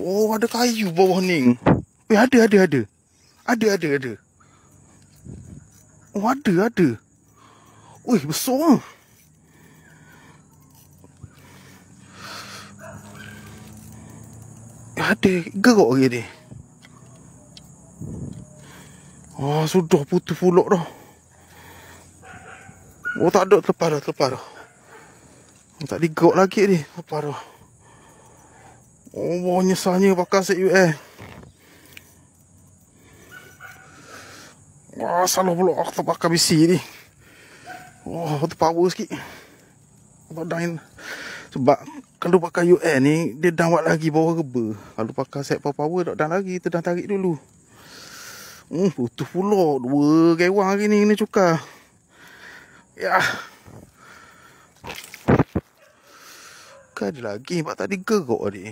Oh, ada kayu bawah ni. Eh, ada. Ada. Oh, ada. Wih, besar. Ada gerok lagi ni. Oh, sudah putus pulak dah. Oh, tak ada, terlepas dah. Tak digerok lagi ni, terlepas dah. Oh, nyesalnya pakai set US. Wah, salah pula aku terbakar besi ni. Oh, terpower sikit. Sebab kalau pakai UN ni, dia down lagi bawah reba. Kalau pakai set power tak down lagi, kita dah tarik dulu. Putus pula. 2 gewang hari ni kena cukar. Ya. Kan ada lagi, sebab tadi gerok tadi.